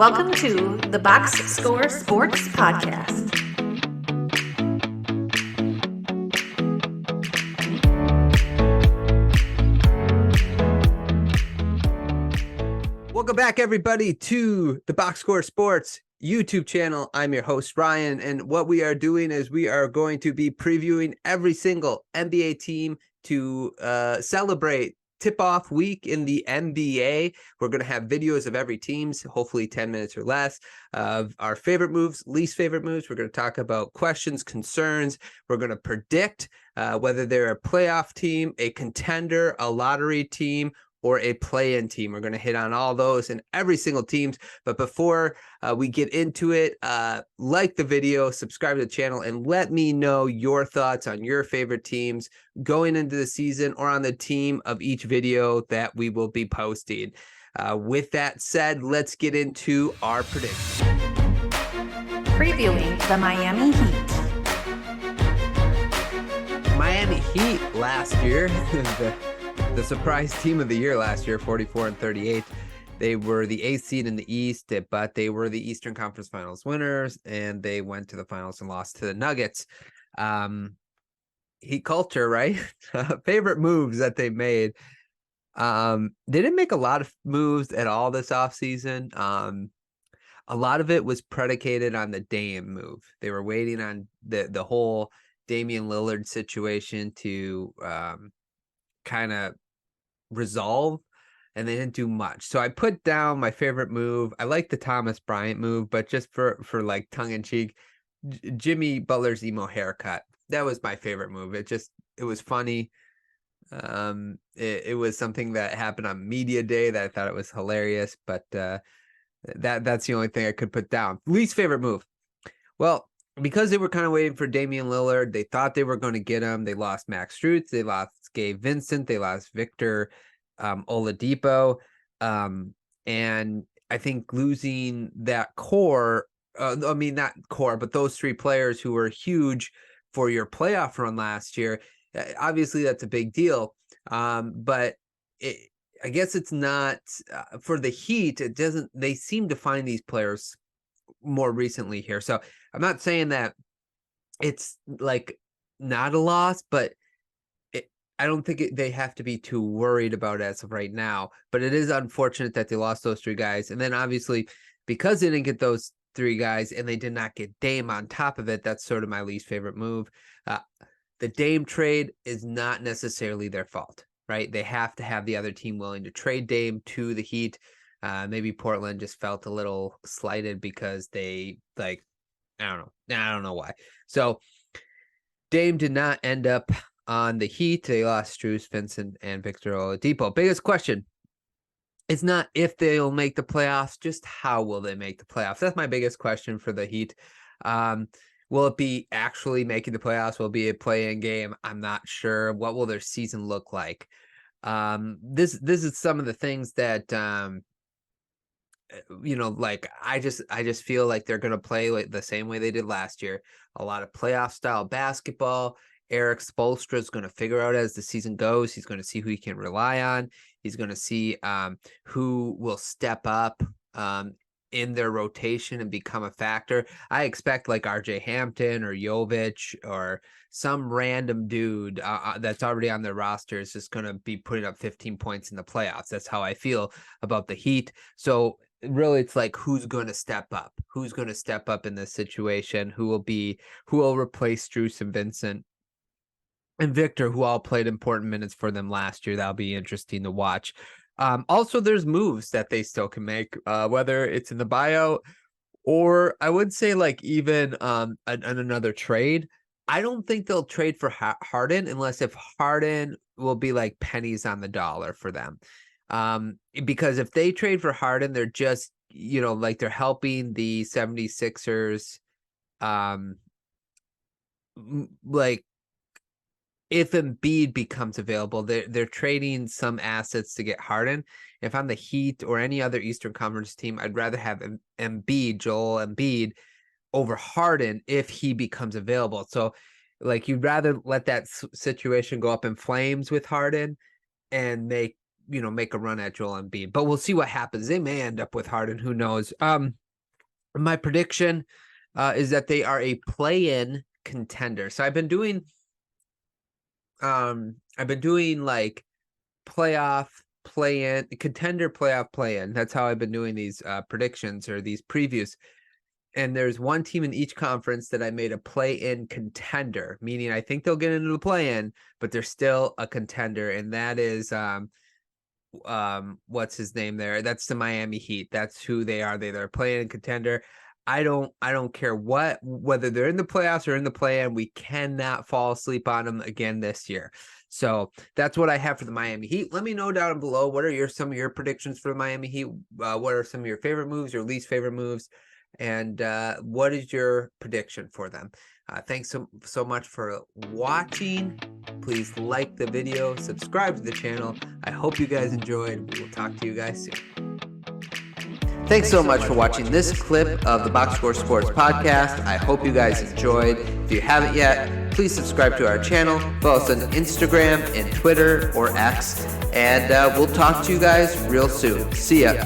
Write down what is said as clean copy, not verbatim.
Welcome to the Box Score Sports Podcast. Welcome back, everybody, to the Box Score Sports YouTube channel. I'm your host, Ryan, and what we are doing is we are going to be previewing every single NBA team to celebrate tip-off week in the NBA. We're going to have videos of every team's, hopefully 10 minutes or less, of our favorite moves, least favorite moves. We're going to talk about questions, concerns. We're going to predict whether they're a playoff team, a contender, a lottery team, or a play-in team. We're going to hit on all those and every single teams. But before we get into it, like the video, subscribe to the channel, and let me know your thoughts on your favorite teams going into the season or on the team of each video that we will be posting. With that said, let's get into our predictions. Previewing the Miami Heat. Miami Heat last year, the surprise team of the year last year, 44-38. They were the 8th seed in the East, but they were the Eastern Conference Finals winners, and they went to the finals and lost to the Nuggets. Heat culture, right? Favorite moves that they made. They didn't make a lot of moves at all this offseason. A lot of it was predicated on the Dame move. They were waiting on the whole Damian Lillard situation to kind of resolve, and they didn't do much. So I put down my favorite move. I like the Thomas Bryant move, but just for like tongue-in-cheek, Jimmy Butler's emo haircut. That was my favorite move. It was funny. It was something that happened on media day that I thought it was hilarious, but that's the only thing I could put down. Least favorite move. Well, because they were kind of waiting for Damian Lillard, they thought they were going to get him. They lost Max Strus, they lost Gabe Vincent, they lost Victor Oladipo, and I think losing that core, not core, but those three players who were huge for your playoff run last year, obviously that's a big deal, but I guess it's not for the Heat. It doesn't. They seem to find these players more recently here, so I'm not saying that it's like not a loss, but I don't think they have to be too worried about it as of right now. But it is unfortunate that they lost those three guys. And then obviously, because they didn't get those three guys and they did not get Dame on top of it, that's sort of my least favorite move. The Dame trade is not necessarily their fault, right? They have to have the other team willing to trade Dame to the Heat. Maybe Portland just felt a little slighted because they, like, I don't know why. So Dame did not end up on the Heat. They lost Strus, Vincent, and Victor Oladipo. Biggest question is not if they'll make the playoffs, just how will they make the playoffs? That's my biggest question for the Heat. Will it be actually making the playoffs? Will it be a play-in game? I'm not sure. What will their season look like? This is some of the things that like I just feel like they're gonna play like the same way they did last year. A lot of playoff style basketball. Eric Spoelstra is going to figure out as the season goes. He's going to see who he can rely on. He's going to see who will step up in their rotation and become a factor. I expect like RJ Hampton or Jovic or some random dude that's already on their roster is just going to be putting up 15 points in the playoffs. That's how I feel about the Heat. So really, it's like who's going to step up? Who's going to step up in this situation? Who will replace Strus and Vincent and Victor, who all played important minutes for them last year? That'll be interesting to watch. Also, there's moves that they still can make, whether it's in the buyout or I would say like even another trade. I don't think they'll trade for Harden unless if Harden will be like pennies on the dollar for them. Because if they trade for Harden, they're just, like they're helping the 76ers, like if Embiid becomes available, they're trading some assets to get Harden. If I'm the Heat or any other Eastern Conference team, I'd rather have Joel Embiid over Harden if he becomes available. So like you'd rather let that situation go up in flames with Harden and make make a run at Joel Embiid, but we'll see what happens. They may end up with Harden. Who knows? My prediction is that they are a play-in contender. So I've been doing like playoff, play-in, contender, playoff, play-in. That's how I've been doing these predictions or these previews. And there's one team in each conference that I made a play-in contender, meaning I think they'll get into the play-in, but they're still a contender, and that is what's his name there? That's the Miami Heat. That's who they are. They're a play-in contender. I don't care whether they're in the playoffs or in the play-in. We cannot fall asleep on them again this year. So that's what I have for the Miami Heat. Let me know down below, what are some of your predictions for the Miami Heat? What are some of your favorite moves, your least favorite moves? And what is your prediction for them? Thanks so much for watching. Please like the video, subscribe to the channel. I hope you guys enjoyed. We'll talk to you guys soon. Thanks so much for watching this clip of the Box Score Sports Podcast. I hope you guys enjoyed. If you haven't yet, please subscribe to our channel. Follow us on Instagram and Twitter or X. And we'll talk to you guys real soon. See ya.